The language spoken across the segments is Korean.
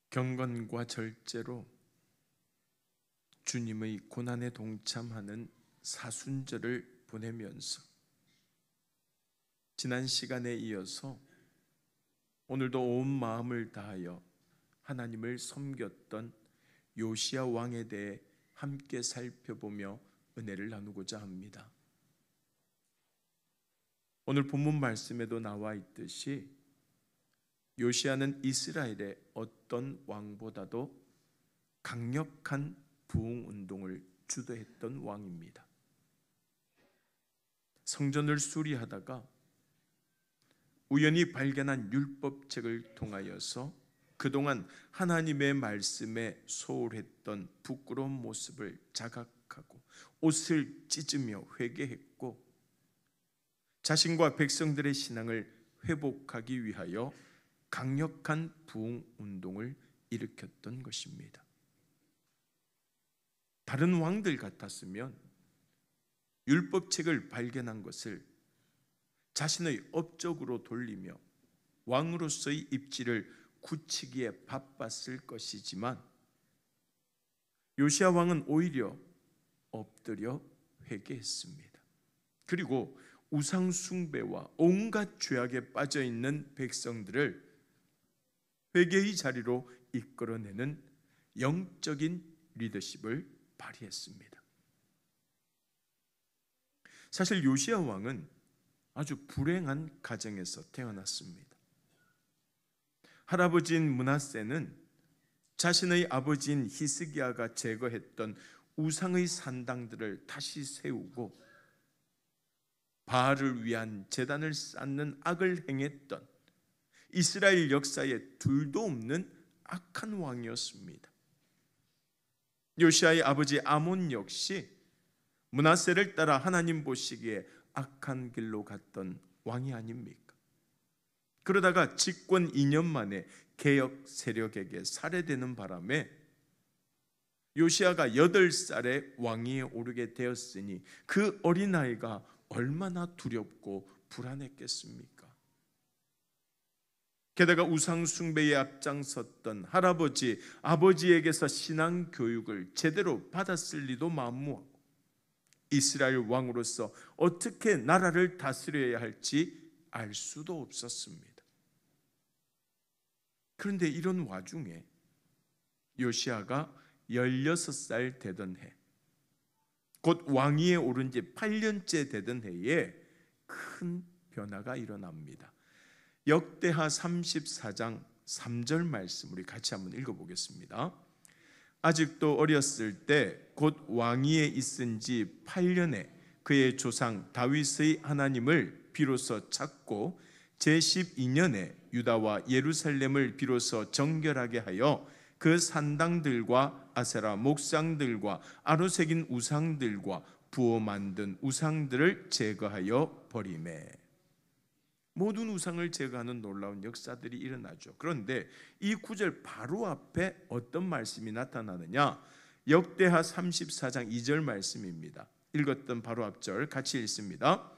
경건과 절제로 주님의 고난에 동참하는 사순절을 보내면서 지난 시간에 이어서 오늘도 온 마음을 다하여 하나님을 섬겼던 요시야 왕에 대해 함께 살펴보며 은혜를 나누고자 합니다. 오늘 본문 말씀에도 나와 있듯이 요시야는 이스라엘의 어떤 왕보다도 강력한 부흥운동을 주도했던 왕입니다. 성전을 수리하다가 우연히 발견한 율법책을 통하여서 그동안 하나님의 말씀에 소홀했던 부끄러운 모습을 자각하고 옷을 찢으며 회개했고 자신과 백성들의 신앙을 회복하기 위하여 강력한 부흥운동을 일으켰던 것입니다. 다른 왕들 같았으면 율법책을 발견한 것을 자신의 업적으로 돌리며 왕으로서의 입지를 굳히기에 바빴을 것이지만 요시야 왕은 오히려 엎드려 회개했습니다. 그리고 우상 숭배와 온갖 죄악에 빠져 있는 백성들을 회개의 자리로 이끌어내는 영적인 리더십을 발휘했습니다. 사실 요시야 왕은 아주 불행한 가정에서 태어났습니다. 할아버지인 므낫세는 자신의 아버지인 히스기야가 제거했던 우상의 산당들을 다시 세우고 바알을 위한 제단을 쌓는 악을 행했던 이스라엘 역사에 둘도 없는 악한 왕이었습니다. 요시야의 아버지 아몬 역시 므낫세를 따라 하나님 보시기에 악한 길로 갔던 왕이 아닙니까? 그러다가 집권 2년 만에 개역 세력에게 살해되는 바람에 요시야가 8살에 왕위에 오르게 되었으니 그 어린아이가 얼마나 두렵고 불안했겠습니까? 게다가 우상 숭배에 앞장섰던 할아버지, 아버지에게서 신앙 교육을 제대로 받았을 리도 만무하고 이스라엘 왕으로서 어떻게 나라를 다스려야 할지 알 수도 없었습니다. 그런데 이런 와중에 요시야가 16살 되던 해, 곧 왕위에 오른 지 8년째 되던 해에 큰 변화가 일어납니다. 역대하 34장 3절 말씀 우리 같이 한번 읽어보겠습니다. 아직도 어렸을 때 곧 왕위에 있은 지 8년에 그의 조상 다윗의 하나님을 비로소 찾고 제12년에 유다와 예루살렘을 비로소 정결하게 하여 그 산당들과 아세라 목상들과 아로 새긴 우상들과 부어 만든 우상들을 제거하여 버리매. 모든 우상을 제거하는 놀라운 역사들이 일어나죠. 그런데 이 구절 바로 앞에 어떤 말씀이 나타나느냐? 역대하 34장 2절 말씀입니다. 읽었던 바로 앞절 같이 읽습니다.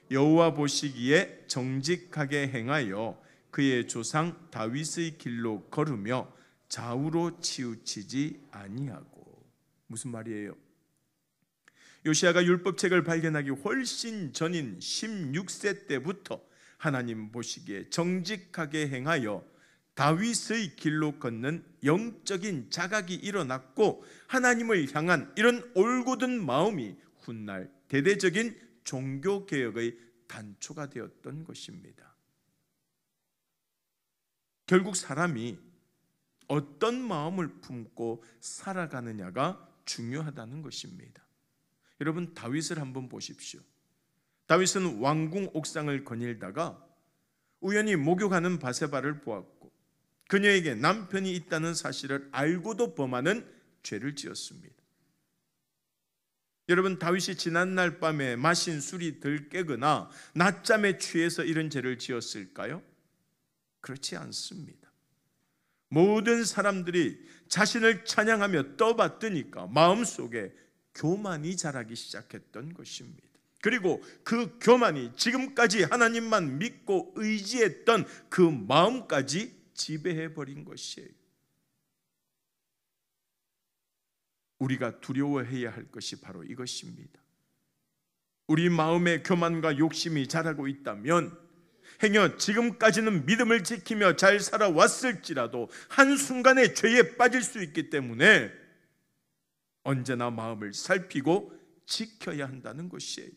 여호와 보시기에 정직하게 행하여 그의 조상 다윗의 길로 걸으며 좌우로 치우치지 아니하고. 무슨 말이에요? 요시야가 율법책을 발견하기 훨씬 전인 16세 때부터 하나님 보시기에 정직하게 행하여 다윗의 길로 걷는 영적인 자각이 일어났고 하나님을 향한 이런 올곧은 마음이 훗날 대대적인 종교개혁의 단초가 되었던 것입니다. 결국 사람이 어떤 마음을 품고 살아가느냐가 중요하다는 것입니다. 여러분, 다윗을 한번 보십시오. 다윗은 왕궁 옥상을 거닐다가 우연히 목욕하는 바세바를 보았고 그녀에게 남편이 있다는 사실을 알고도 범하는 죄를 지었습니다. 여러분, 다윗이 지난날 밤에 마신 술이 덜 깨거나 낮잠에 취해서 이런 죄를 지었을까요? 그렇지 않습니다. 모든 사람들이 자신을 찬양하며 떠받드니까 마음속에 교만이 자라기 시작했던 것입니다. 그리고 그 교만이 지금까지 하나님만 믿고 의지했던 그 마음까지 지배해버린 것이에요. 우리가 두려워해야 할 것이 바로 이것입니다. 우리 마음에 교만과 욕심이 자라고 있다면 행여 지금까지는 믿음을 지키며 잘 살아왔을지라도 한순간에 죄에 빠질 수 있기 때문에 언제나 마음을 살피고 지켜야 한다는 것이에요.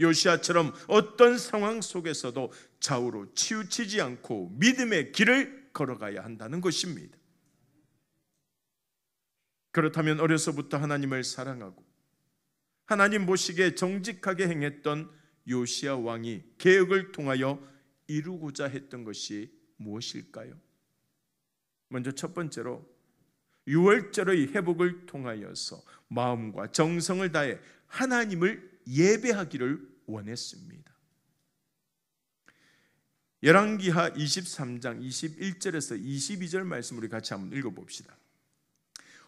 요시아처럼 어떤 상황 속에서도 좌우로 치우치지 않고 믿음의 길을 걸어가야 한다는 것입니다. 그렇다면 어려서부터 하나님을 사랑하고 하나님 보시기에 정직하게 행했던 요시야 왕이 개혁을 통하여 이루고자 했던 것이 무엇일까요? 먼저 첫 번째로 유월절의 회복을 통하여서 마음과 정성을 다해 하나님을 예배하기를 원했습니다. 열왕기하 23장 21절에서 22절 말씀 우리 같이 한번 읽어봅시다.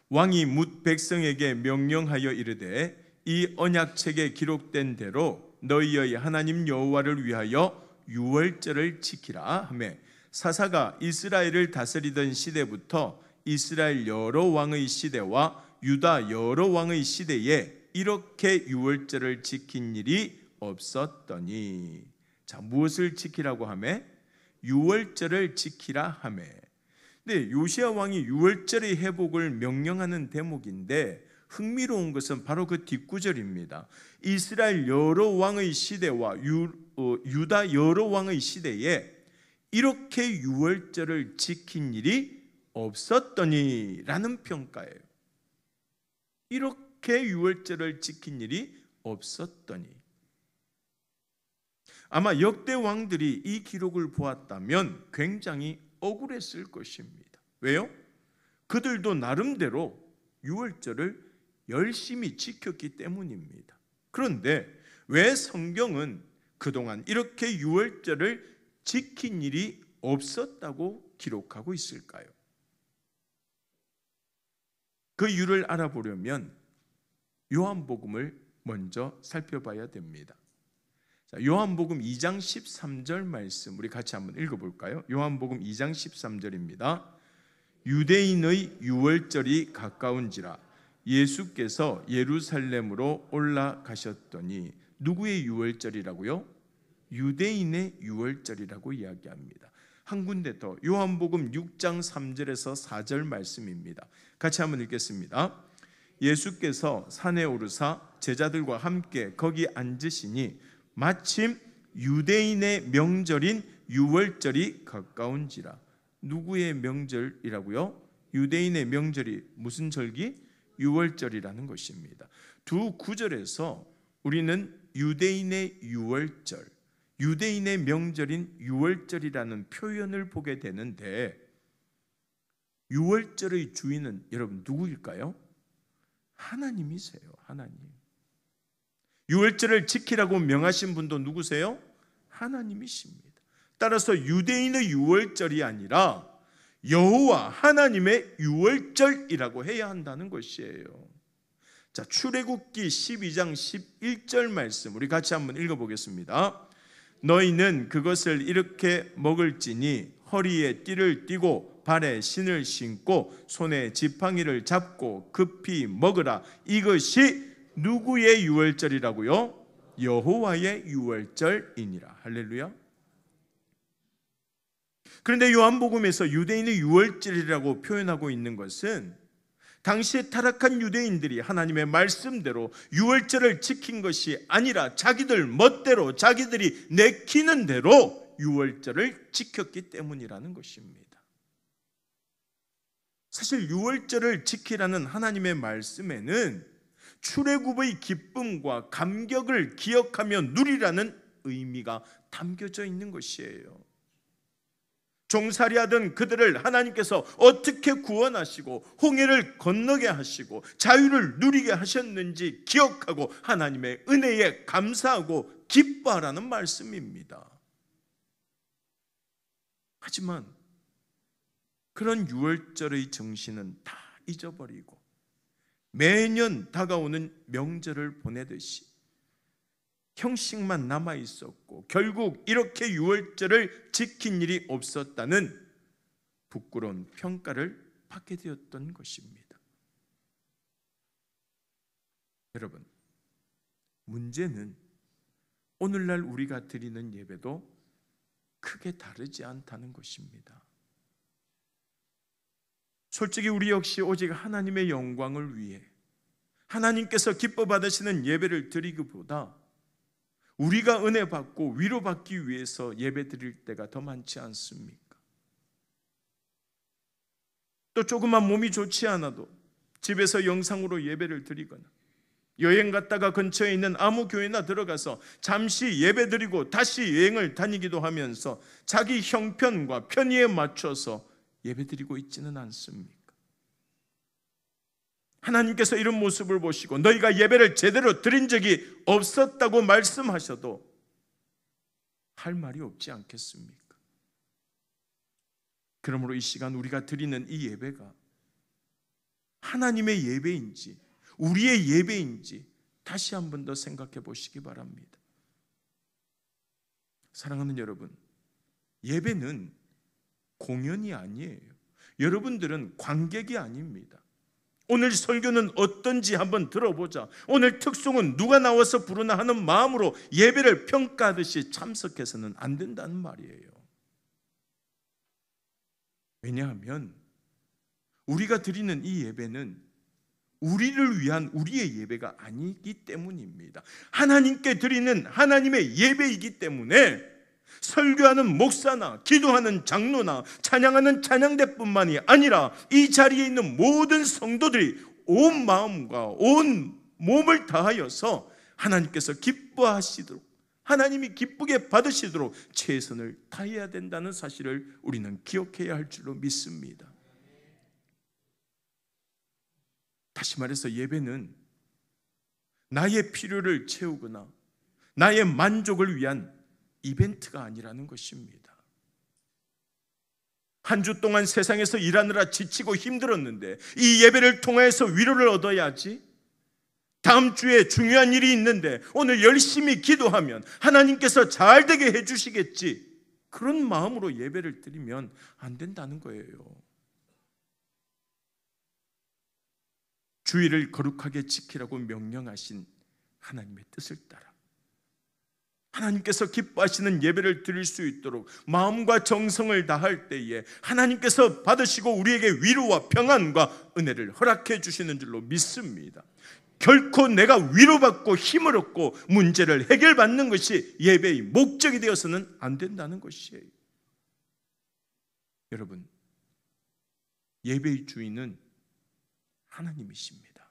왕이 뭇 백성에게 명령하여 이르되 이 언약책에 기록된 대로 너희의 하나님 여호와를 위하여 유월절을 지키라 하며 사사가 이스라엘을 다스리던 시대부터 이스라엘 여러 왕의 시대와 유다 여러 왕의 시대에 이렇게 유월절을 지킨 일이 없었더니, 자, 무엇을 지키라고 하며? 유월절을 지키라 하며. 근데 요시야 왕이 유월절의 회복을 명령하는 대목인데 흥미로운 것은 바로 그 뒷구절입니다. 이스라엘 여러 왕의 시대와 유다 여러 왕의 시대에 이렇게 유월절을 지킨 일이 없었더니 라는 평가예요. 이렇게 유월절을 지킨 일이 없었더니. 아마 역대 왕들이 이 기록을 보았다면 굉장히 억울했을 것입니다. 왜요? 그들도 나름대로 유월절을 열심히 지켰기 때문입니다. 그런데 왜 성경은 그동안 이렇게 유월절을 지킨 일이 없었다고 기록하고 있을까요? 그 이유를 알아보려면 요한복음을 먼저 살펴봐야 됩니다. 자, 요한복음 2장 13절 말씀 우리 같이 한번 읽어볼까요? 요한복음 2장 13절입니다. 유대인의 유월절이 가까운지라 예수께서 예루살렘으로 올라가셨더니, 누구의 유월절이라고요? 유대인의 유월절이라고 이야기합니다. 한 군데 더, 요한복음 6장 3절에서 4절 말씀입니다. 같이 한번 읽겠습니다. 예수께서 산에 오르사 제자들과 함께 거기 앉으시니 마침 유대인의 명절인 유월절이 가까운지라. 누구의 명절이라고요? 유대인의 명절이 무슨 절기? 유월절이라는 것입니다. 두 구절에서 우리는 유대인의 유월절, 유대인의 명절인 유월절이라는 표현을 보게 되는데, 유월절의 주인은 여러분 누구일까요? 하나님이세요. 하나님. 유월절을 지키라고 명하신 분도 누구세요? 하나님이십니다. 따라서 유대인의 유월절이 아니라 여호와 하나님의 유월절이라고 해야 한다는 것이에요. 자, 출애굽기 12장 11절 말씀 우리 같이 한번 읽어보겠습니다. 너희는 그것을 이렇게 먹을지니 허리에 띠를 띠고 발에 신을 신고 손에 지팡이를 잡고 급히 먹으라. 이것이 누구의 유월절이라고요? 여호와의 유월절이니라. 할렐루야. 그런데 요한복음에서 유대인의 유월절이라고 표현하고 있는 것은 당시에 타락한 유대인들이 하나님의 말씀대로 유월절을 지킨 것이 아니라 자기들 멋대로 자기들이 내키는 대로 유월절을 지켰기 때문이라는 것입니다. 사실 유월절을 지키라는 하나님의 말씀에는 출애굽의 기쁨과 감격을 기억하며 누리라는 의미가 담겨져 있는 것이에요. 종살이하던 그들을 하나님께서 어떻게 구원하시고 홍해를 건너게 하시고 자유를 누리게 하셨는지 기억하고 하나님의 은혜에 감사하고 기뻐하라는 말씀입니다. 하지만 그런 유월절의 정신은 다 잊어버리고 매년 다가오는 명절을 보내듯이 형식만 남아 있었고 결국 이렇게 유월절을 지킨 일이 없었다는 부끄러운 평가를 받게 되었던 것입니다. 여러분, 문제는 오늘날 우리가 드리는 예배도 크게 다르지 않다는 것입니다. 솔직히 우리 역시 오직 하나님의 영광을 위해 하나님께서 기뻐 받으시는 예배를 드리기보다 우리가 은혜 받고 위로받기 위해서 예배 드릴 때가 더 많지 않습니까? 또 조금만 몸이 좋지 않아도 집에서 영상으로 예배를 드리거나 여행 갔다가 근처에 있는 아무 교회나 들어가서 잠시 예배 드리고 다시 여행을 다니기도 하면서 자기 형편과 편의에 맞춰서 예배 드리고 있지는 않습니까? 하나님께서 이런 모습을 보시고 너희가 예배를 제대로 드린 적이 없었다고 말씀하셔도 할 말이 없지 않겠습니까? 그러므로 이 시간 우리가 드리는 이 예배가 하나님의 예배인지 우리의 예배인지 다시 한 번 더 생각해 보시기 바랍니다. 사랑하는 여러분, 예배는 공연이 아니에요. 여러분들은 관객이 아닙니다. 오늘 설교는 어떤지 한번 들어보자, 오늘 특송은 누가 나와서 부르나 하는 마음으로 예배를 평가하듯이 참석해서는 안 된다는 말이에요. 왜냐하면 우리가 드리는 이 예배는 우리를 위한 우리의 예배가 아니기 때문입니다. 하나님께 드리는 하나님의 예배이기 때문에 설교하는 목사나 기도하는 장로나 찬양하는 찬양대뿐만이 아니라 이 자리에 있는 모든 성도들이 온 마음과 온 몸을 다하여서 하나님께서 기뻐하시도록, 하나님이 기쁘게 받으시도록 최선을 다해야 된다는 사실을 우리는 기억해야 할 줄로 믿습니다. 다시 말해서 예배는 나의 필요를 채우거나 나의 만족을 위한 이벤트가 아니라는 것입니다. 한 주 동안 세상에서 일하느라 지치고 힘들었는데 이 예배를 통해서 위로를 얻어야지, 다음 주에 중요한 일이 있는데 오늘 열심히 기도하면 하나님께서 잘 되게 해주시겠지, 그런 마음으로 예배를 드리면 안 된다는 거예요. 주일을 거룩하게 지키라고 명령하신 하나님의 뜻을 따라 하나님께서 기뻐하시는 예배를 드릴 수 있도록 마음과 정성을 다할 때에 하나님께서 받으시고 우리에게 위로와 평안과 은혜를 허락해 주시는 줄로 믿습니다. 결코 내가 위로받고 힘을 얻고 문제를 해결받는 것이 예배의 목적이 되어서는 안 된다는 것이에요. 여러분, 예배의 주인은 하나님이십니다.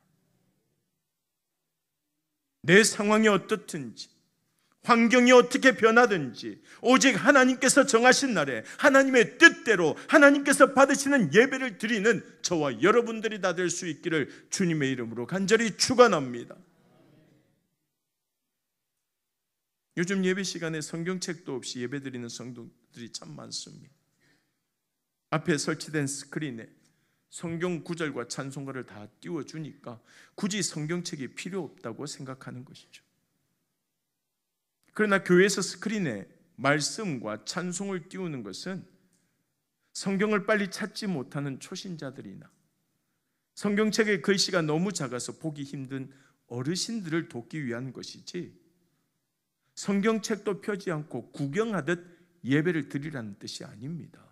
내 상황이 어떻든지 환경이 어떻게 변하든지 오직 하나님께서 정하신 날에 하나님의 뜻대로 하나님께서 받으시는 예배를 드리는 저와 여러분들이 다 될 수 있기를 주님의 이름으로 간절히 축원합니다. 요즘 예배 시간에 성경책도 없이 예배 드리는 성도들이 참 많습니다. 앞에 설치된 스크린에 성경 구절과 찬송가를 다 띄워주니까 굳이 성경책이 필요 없다고 생각하는 것이죠. 그러나 교회에서 스크린에 말씀과 찬송을 띄우는 것은 성경을 빨리 찾지 못하는 초신자들이나 성경책의 글씨가 너무 작아서 보기 힘든 어르신들을 돕기 위한 것이지, 성경책도 펴지 않고 구경하듯 예배를 드리라는 뜻이 아닙니다.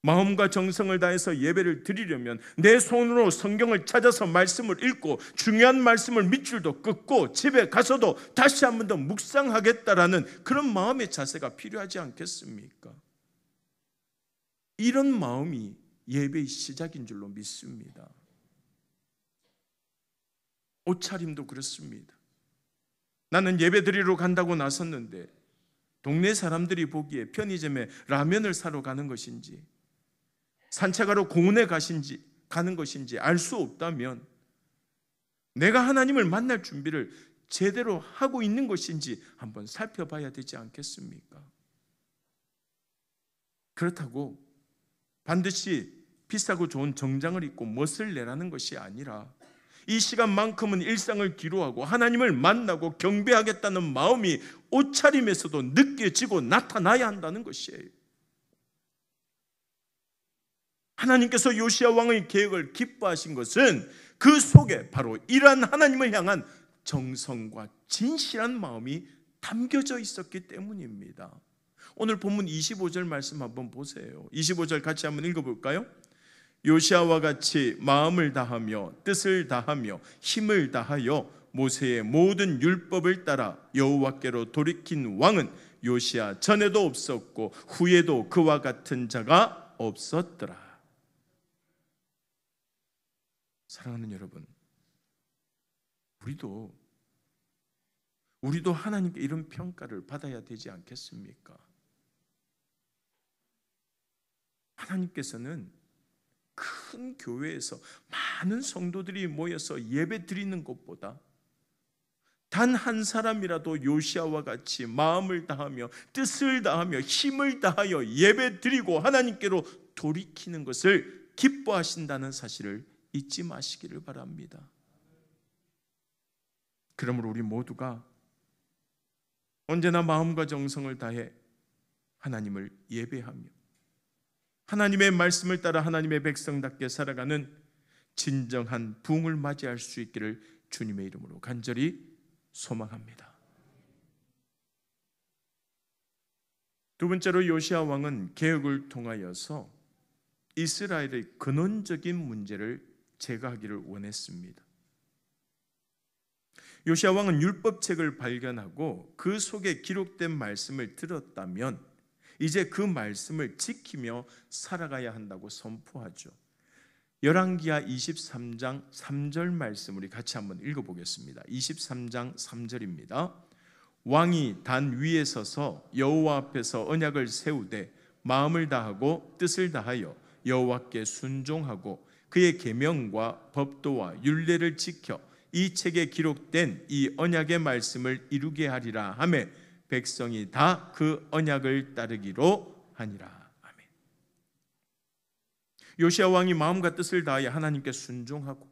마음과 정성을 다해서 예배를 드리려면 내 손으로 성경을 찾아서 말씀을 읽고 중요한 말씀을 밑줄도 긋고 집에 가서도 다시 한 번 더 묵상하겠다라는 그런 마음의 자세가 필요하지 않겠습니까? 이런 마음이 예배의 시작인 줄로 믿습니다. 옷차림도 그렇습니다. 나는 예배 드리러 간다고 나섰는데 동네 사람들이 보기에 편의점에 라면을 사러 가는 것인지 산책하러 공원에 가는 것인지 알 수 없다면 내가 하나님을 만날 준비를 제대로 하고 있는 것인지 한번 살펴봐야 되지 않겠습니까? 그렇다고 반드시 비싸고 좋은 정장을 입고 멋을 내라는 것이 아니라 이 시간만큼은 일상을 기로하고 하나님을 만나고 경배하겠다는 마음이 옷차림에서도 느껴지고 나타나야 한다는 것이에요. 하나님께서 요시야 왕의 계획을 기뻐하신 것은 그 속에 바로 이러한 하나님을 향한 정성과 진실한 마음이 담겨져 있었기 때문입니다. 오늘 본문 25절 말씀 한번 보세요. 25절 같이 한번 읽어볼까요? 요시아와 같이 마음을 다하며 뜻을 다하며 힘을 다하여 모세의 모든 율법을 따라 여호와께로 돌이킨 왕은 요시아 전에도 없었고 후에도 그와 같은 자가 없었더라. 사랑하는 여러분, 우리도 하나님께 이런 평가를 받아야 되지 않겠습니까? 하나님께서는 큰 교회에서 많은 성도들이 모여서 예배 드리는 것보다 단 한 사람이라도 요시아와 같이 마음을 다하며 뜻을 다하며 힘을 다하여 예배 드리고 하나님께로 돌이키는 것을 기뻐하신다는 사실을 잊지 마시기를 바랍니다. 그러므로 우리 모두가 언제나 마음과 정성을 다해 하나님을 예배하며 하나님의 말씀을 따라 하나님의 백성답게 살아가는 진정한 부흥을 맞이할 수 있기를 주님의 이름으로 간절히 소망합니다. 두 번째로 요시아 왕은 개혁을 통하여서 이스라엘의 근원적인 문제를 제거하기를 원했습니다. 요시아 왕은 율법책을 발견하고 그 속에 기록된 말씀을 들었다면 이제 그 말씀을 지키며 살아가야 한다고 선포하죠. 열왕기하 23장 3절 말씀 우리 같이 한번 읽어보겠습니다. 23장 3절입니다. 왕이 단 위에 서서 여호와 앞에서 언약을 세우되 마음을 다하고 뜻을 다하여 여호와께 순종하고 그의 계명과 법도와 율례를 지켜 이 책에 기록된 이 언약의 말씀을 이루게 하리라 하매 백성이 다 그 언약을 따르기로 하니라. 아멘. 요시아 왕이 마음과 뜻을 다하여 하나님께 순종하고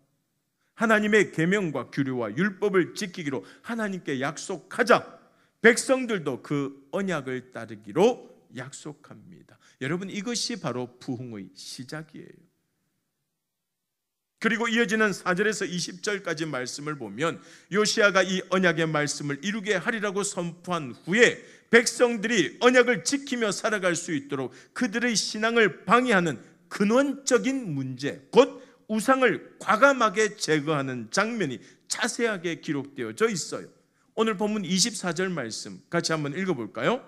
하나님의 계명과 규례와 율법을 지키기로 하나님께 약속하자 백성들도 그 언약을 따르기로 약속합니다. 여러분, 이것이 바로 부흥의 시작이에요. 그리고 이어지는 4절에서 20절까지 말씀을 보면 요시아가 이 언약의 말씀을 이루게 하리라고 선포한 후에 백성들이 언약을 지키며 살아갈 수 있도록 그들의 신앙을 방해하는 근원적인 문제, 곧 우상을 과감하게 제거하는 장면이 자세하게 기록되어져 있어요. 오늘 본문 24절 말씀 같이 한번 읽어볼까요?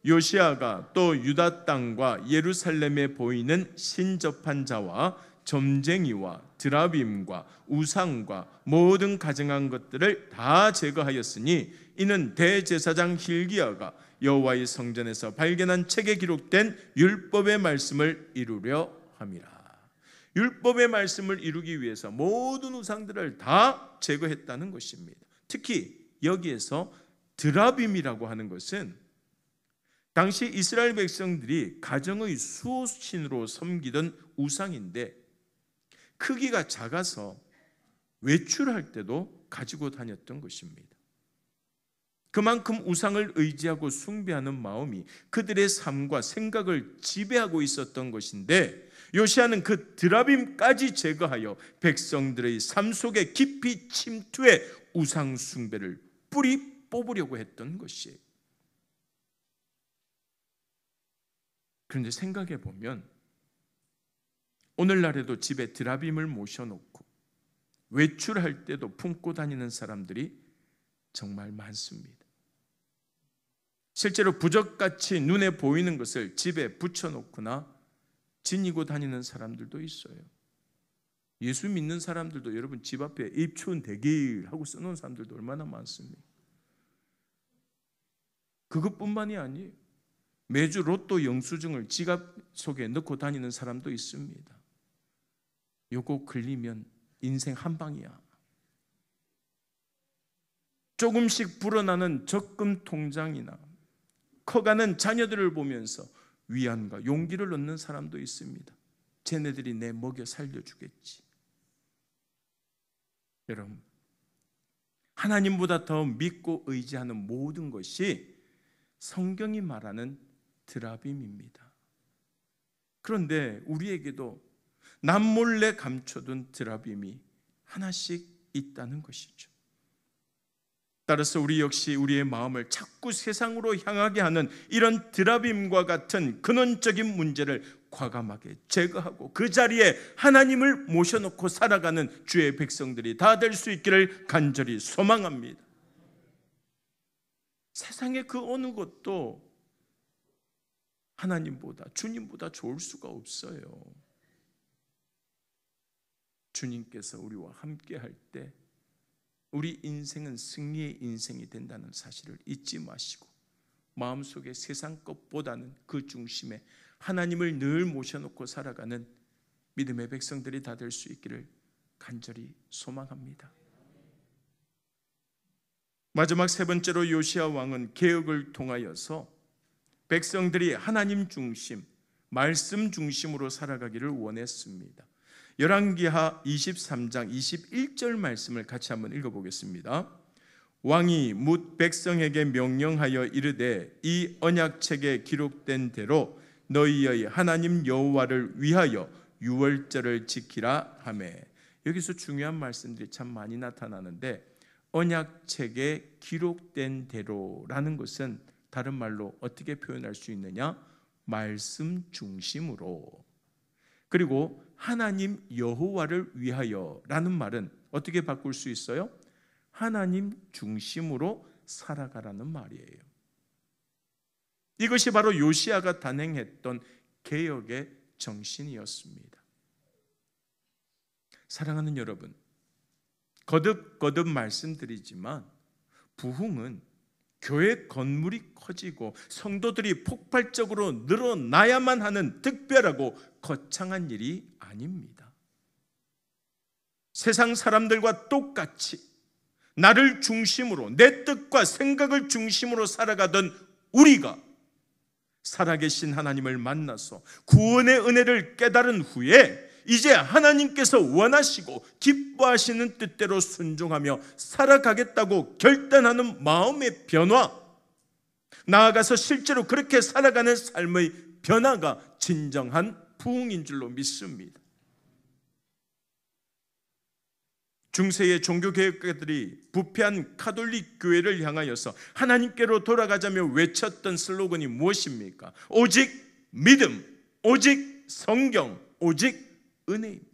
요시아가 또 유다 땅과 예루살렘에 보이는 신접한 자와 점쟁이와 드라빔과 우상과 모든 가증한 것들을 다 제거하였으니 이는 대제사장 hil기야가 여호와의 성전에서 발견한 책에 기록된 율법의 말씀을 이루려 함이라. 율법의 말씀을 이루기 위해서 모든 우상들을 다 제거했다는 것입니다. 특히 여기에서 드라빔이라고 하는 것은 당시 이스라엘 백성들이 가정의 수호신으로 섬기던 우상인데 크기가 작아서 외출할 때도 가지고 다녔던 것입니다. 그만큼 우상을 의지하고 숭배하는 마음이 그들의 삶과 생각을 지배하고 있었던 것인데 요시아는 그 드라빔까지 제거하여 백성들의 삶 속에 깊이 침투해 우상 숭배를 뿌리 뽑으려고 했던 것이에요. 그런데 생각해 보면 오늘날에도 집에 드라빔을 모셔놓고 외출할 때도 품고 다니는 사람들이 정말 많습니다. 실제로 부적같이 눈에 보이는 것을 집에 붙여놓거나 지니고 다니는 사람들도 있어요. 예수 믿는 사람들도 여러분 집 앞에 입춘 대길 하고 써놓은 사람들도 얼마나 많습니까? 그것뿐만이 아니에요. 매주 로또 영수증을 지갑 속에 넣고 다니는 사람도 있습니다. 요거 걸리면 인생 한 방이야. 조금씩 불어나는 적금 통장이나 커가는 자녀들을 보면서 위안과 용기를 얻는 사람도 있습니다. 쟤네들이 내 먹여 살려주겠지. 여러분, 하나님보다 더 믿고 의지하는 모든 것이 성경이 말하는 드라빔입니다. 그런데 우리에게도 남몰래 감춰둔 드라빔이 하나씩 있다는 것이죠. 따라서 우리 역시 우리의 마음을 자꾸 세상으로 향하게 하는 이런 드라빔과 같은 근원적인 문제를 과감하게 제거하고 그 자리에 하나님을 모셔놓고 살아가는 주의 백성들이 다 될 수 있기를 간절히 소망합니다. 세상의 그 어느 것도 하나님보다, 주님보다 좋을 수가 없어요. 주님께서 우리와 함께 할 때 우리 인생은 승리의 인생이 된다는 사실을 잊지 마시고 마음속에 세상 것보다는 그 중심에 하나님을 늘 모셔놓고 살아가는 믿음의 백성들이 다 될 수 있기를 간절히 소망합니다. 마지막 세 번째로 요시야 왕은 개혁을 통하여서 백성들이 하나님 중심, 말씀 중심으로 살아가기를 원했습니다. 열왕기하 23장 21절 말씀을 같이 한번 읽어보겠습니다. 왕이 뭇 백성에게 명령하여 이르되 이 언약책에 기록된 대로 너희의 하나님 여호와를 위하여 유월절을 지키라 하매. 여기서 중요한 말씀들이 참 많이 나타나는데 언약책에 기록된 대로라는 것은 다른 말로 어떻게 표현할 수 있느냐? 말씀 중심으로. 그리고 하나님 여호와를 위하여라는 말은 어떻게 바꿀 수 있어요? 하나님 중심으로 살아가라는 말이에요. 이것이 바로 요시야가 단행했던 개혁의 정신이었습니다. 사랑하는 여러분, 거듭 말씀드리지만 부흥은 교회 건물이 커지고 성도들이 폭발적으로 늘어나야만 하는 특별하고 거창한 일이 아닙니다. 세상 사람들과 똑같이 나를 중심으로 내 뜻과 생각을 중심으로 살아가던 우리가 살아계신 하나님을 만나서 구원의 은혜를 깨달은 후에 이제 하나님께서 원하시고 기뻐하시는 뜻대로 순종하며 살아가겠다고 결단하는 마음의 변화, 나아가서 실제로 그렇게 살아가는 삶의 변화가 진정한 부흥인 줄로 믿습니다. 중세의 종교개혁가들이 부패한 가톨릭 교회를 향하여서 하나님께로 돌아가자며 외쳤던 슬로건이 무엇입니까? 오직 믿음, 오직 성경, 오직 은혜입니다.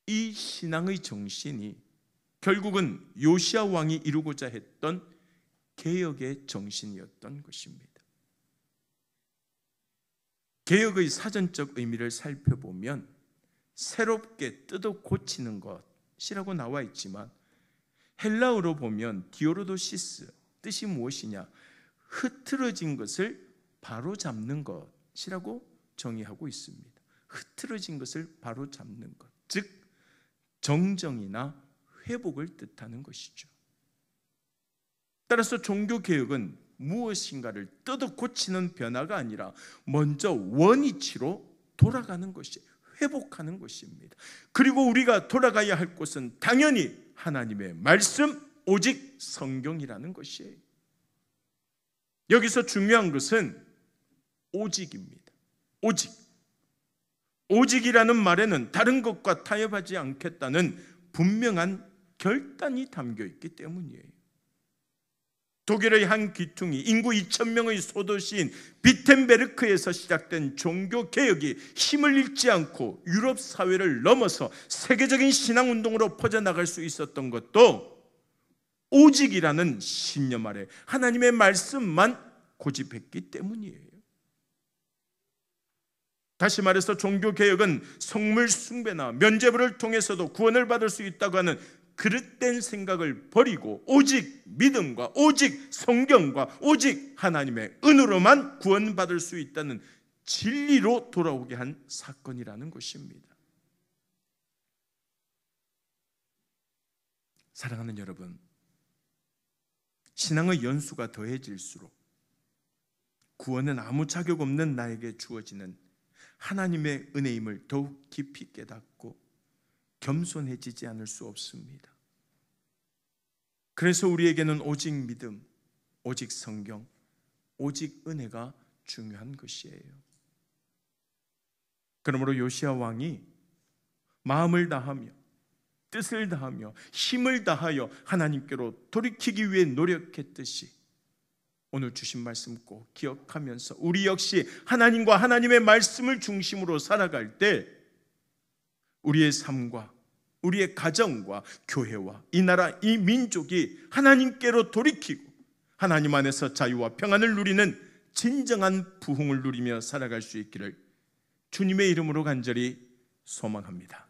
이 신앙의 정신이 결국은 요시야 왕이 이루고자 했던 개혁의 정신이었던 것입니다. 개혁의 사전적 의미를 살펴보면 새롭게 뜯어 고치는 것이라고 나와 있지만 헬라어로 보면 디오로도시스, 뜻이 무엇이냐? 흐트러진 것을 바로잡는 것이라고 정의하고 있습니다. 흐트러진 것을 바로잡는 것, 즉 정정이나 회복을 뜻하는 것이죠. 따라서 종교개혁은 무엇인가를 뜯어 고치는 변화가 아니라 먼저 원위치로 돌아가는 것이, 회복하는 것입니다. 그리고 우리가 돌아가야 할 곳은 당연히 하나님의 말씀, 오직 성경이라는 것이에요. 여기서 중요한 것은 오직입니다. 오직이라는 말에는 다른 것과 타협하지 않겠다는 분명한 결단이 담겨 있기 때문이에요. 독일의 한 귀퉁이, 인구 2,000명의 소도시인 비텐베르크에서 시작된 종교개혁이 힘을 잃지 않고 유럽 사회를 넘어서 세계적인 신앙운동으로 퍼져나갈 수 있었던 것도 오직이라는 신념 아래 하나님의 말씀만 고집했기 때문이에요. 다시 말해서 종교개혁은 성물 숭배나 면죄부를 통해서도 구원을 받을 수 있다고 하는 그릇된 생각을 버리고 오직 믿음과 오직 성경과 오직 하나님의 은으로만 구원받을 수 있다는 진리로 돌아오게 한 사건이라는 것입니다. 사랑하는 여러분, 신앙의 연수가 더해질수록 구원은 아무 자격 없는 나에게 주어지는 하나님의 은혜임을 더욱 깊이 깨닫고 겸손해지지 않을 수 없습니다. 그래서 우리에게는 오직 믿음, 오직 성경, 오직 은혜가 중요한 것이에요. 그러므로 요시야 왕이 마음을 다하며 뜻을 다하며 힘을 다하여 하나님께로 돌이키기 위해 노력했듯이 오늘 주신 말씀 꼭 기억하면서 우리 역시 하나님과 하나님의 말씀을 중심으로 살아갈 때 우리의 삶과 우리의 가정과 교회와 이 나라, 이 민족이 하나님께로 돌이키고 하나님 안에서 자유와 평안을 누리는 진정한 부흥을 누리며 살아갈 수 있기를 주님의 이름으로 간절히 소망합니다.